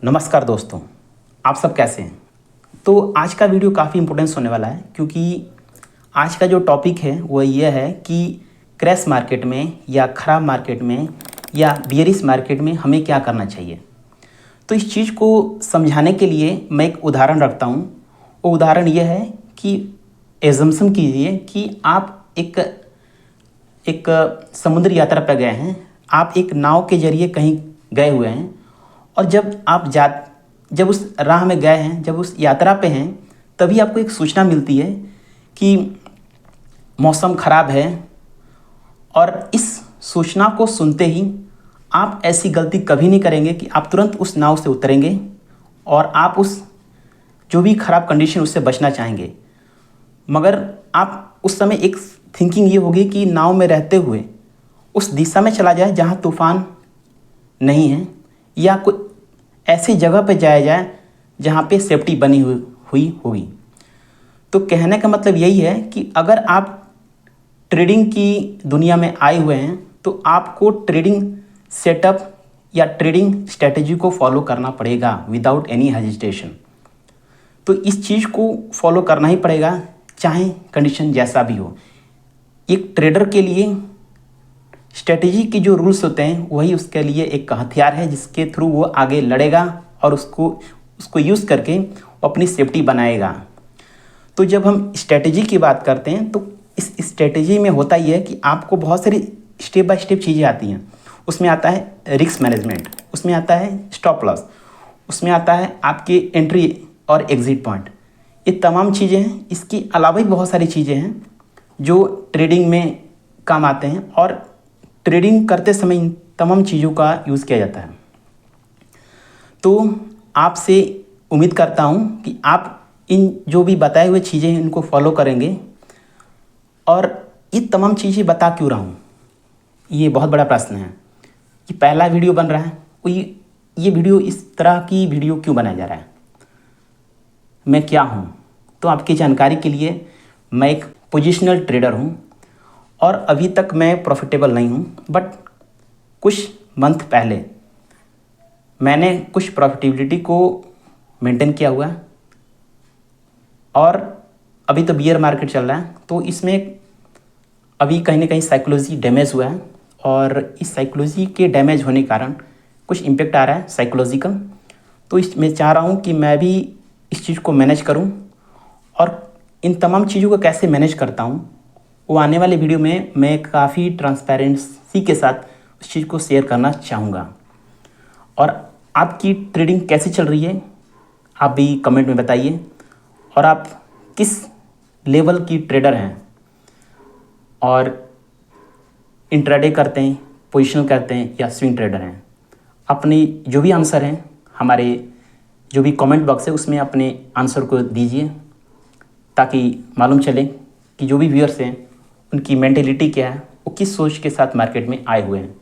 नमस्कार दोस्तों, आप सब कैसे हैं। तो आज का वीडियो काफ़ी इम्पोर्टेंस होने वाला है, क्योंकि आज का जो टॉपिक है वो ये है कि क्रैश मार्केट में या ख़राब मार्केट में या बियरिश मार्केट में हमें क्या करना चाहिए। तो इस चीज़ को समझाने के लिए मैं एक उदाहरण रखता हूँ। वो उदाहरण ये है कि एजम्पशन कीजिए कि आप एक समुद्र यात्रा पर गए हैं। आप एक नाव के जरिए कहीं गए हुए हैं, और जब उस राह में गए हैं, जब उस यात्रा पे हैं, तभी आपको एक सूचना मिलती है कि मौसम ख़राब है। और इस सूचना को सुनते ही आप ऐसी गलती कभी नहीं करेंगे कि आप तुरंत उस नाव से उतरेंगे और आप उस जो भी ख़राब कंडीशन उससे बचना चाहेंगे। मगर आप उस समय एक थिंकिंग ये होगी कि नाव में रहते हुए उस दिशा में चला जाए जहाँ तूफ़ान नहीं है, या कोई ऐसी जगह पे जाया जाए जहाँ पे सेफ्टी बनी हुई होगी। तो कहने का मतलब यही है कि अगर आप ट्रेडिंग की दुनिया में आए हुए हैं तो आपको ट्रेडिंग सेटअप या ट्रेडिंग स्ट्रेटजी को फॉलो करना पड़ेगा विदाउट एनी हेजिटेशन। तो इस चीज़ को फॉलो करना ही पड़ेगा, चाहे कंडीशन जैसा भी हो। एक ट्रेडर के लिए स्ट्रेटजी के जो रूल्स होते हैं वही उसके लिए एक हथियार है, जिसके थ्रू वो आगे लड़ेगा और उसको यूज़ करके वो अपनी सेफ्टी बनाएगा। तो जब हम स्ट्रेटजी की बात करते हैं तो इस स्ट्रेटजी में होता ही है कि आपको बहुत सारी स्टेप बाय स्टेप चीज़ें आती हैं। उसमें आता है रिस्क मैनेजमेंट, उसमें आता है स्टॉप लॉस, उसमें आता है आपके एंट्री और एग्ज़िट पॉइंट। ये तमाम चीज़ें हैं। इसके अलावा भी बहुत सारी चीज़ें हैं जो ट्रेडिंग में काम आते हैं, और ट्रेडिंग करते समय इन तमाम चीज़ों का यूज़ किया जाता है। तो आपसे उम्मीद करता हूँ कि आप इन जो भी बताए हुए चीज़ें हैं इनको फॉलो करेंगे। और ये तमाम चीज़ें बता क्यों रहा हूँ, ये बहुत बड़ा प्रश्न है। ये पहला वीडियो बन रहा है, तो ये वीडियो इस तरह की वीडियो क्यों बनाया जा रहा है, मैं क्या हूँ। तो आपकी जानकारी के लिए मैं एक पोजिशनल ट्रेडर हूँ, और अभी तक मैं प्रॉफिटेबल नहीं हूँ। बट कुछ मंथ पहले मैंने कुछ प्रॉफिटेबिलिटी को मेंटेन किया हुआ है, और अभी तो बियर मार्केट चल रहा है, तो इसमें अभी कहीं ना कहीं साइकोलॉजी डैमेज हुआ है, और इस साइकोलॉजी के डैमेज होने के कारण कुछ इम्पेक्ट आ रहा है साइकोलॉजिकल। तो मैं चाह रहा हूँ कि मैं भी इस चीज़ को मैनेज करूँ, और इन तमाम चीज़ों को कैसे मैनेज करता हूँ वो आने वाले वीडियो में मैं काफ़ी ट्रांसपेरेंसी के साथ उस चीज़ को शेयर करना चाहूँगा। और आपकी ट्रेडिंग कैसी चल रही है आप भी कमेंट में बताइए, और आप किस लेवल की ट्रेडर हैं, और इंट्राडे करते हैं, पोजिशनल करते हैं, या स्विंग ट्रेडर हैं। अपनी जो भी आंसर हैं हमारे जो भी कमेंट बॉक्स है उसमें अपने आंसर को दीजिए, ताकि मालूम चले कि जो भी व्यूअर्स हैं उनकी मेंटेलिटी क्या है, वो किस सोच के साथ मार्केट में आए हुए हैं।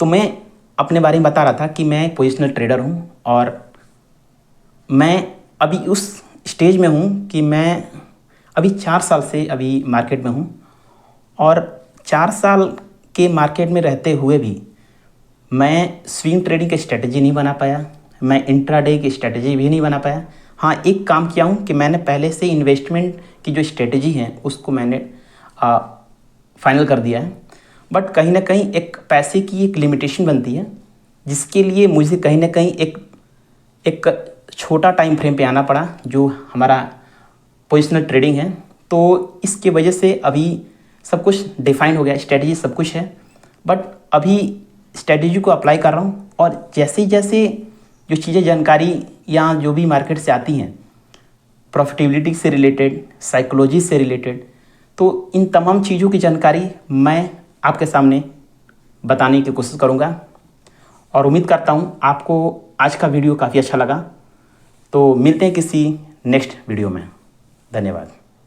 तो मैं अपने बारे में बता रहा था कि मैं पोजिशनल ट्रेडर हूँ, और मैं अभी उस स्टेज में हूँ कि मैं अभी 4 साल से अभी मार्केट में हूँ, और 4 साल के मार्केट में रहते हुए भी मैं स्विंग ट्रेडिंग की स्ट्रेटजी नहीं बना पाया, मैं इंट्राडे की स्ट्रेटजी भी नहीं बना पाया। हाँ, एक काम किया हूँ कि मैंने पहले से इन्वेस्टमेंट की जो स्ट्रेटजी है उसको मैंने फाइनल कर दिया है। बट कहीं ना कहीं एक पैसे की एक लिमिटेशन बनती है, जिसके लिए मुझे कहीं ना कहीं एक छोटा टाइम फ्रेम पे आना पड़ा, जो हमारा पोजिशनल ट्रेडिंग है। तो इसके वजह से अभी सब कुछ डिफाइन हो गया, स्ट्रेटजी सब कुछ है। बट अभी स्ट्रेटजी को अप्लाई कर रहा हूँ, और जैसे जैसे जो चीज़ें जानकारी या जो भी मार्केट से आती हैं, प्रॉफिटेबिलिटी से रिलेटेड, साइकोलॉजी से रिलेटेड, तो इन तमाम चीज़ों की जानकारी मैं आपके सामने बताने की कोशिश करूँगा। और उम्मीद करता हूँ आपको आज का वीडियो काफ़ी अच्छा लगा। तो मिलते हैं किसी नेक्स्ट वीडियो में। धन्यवाद।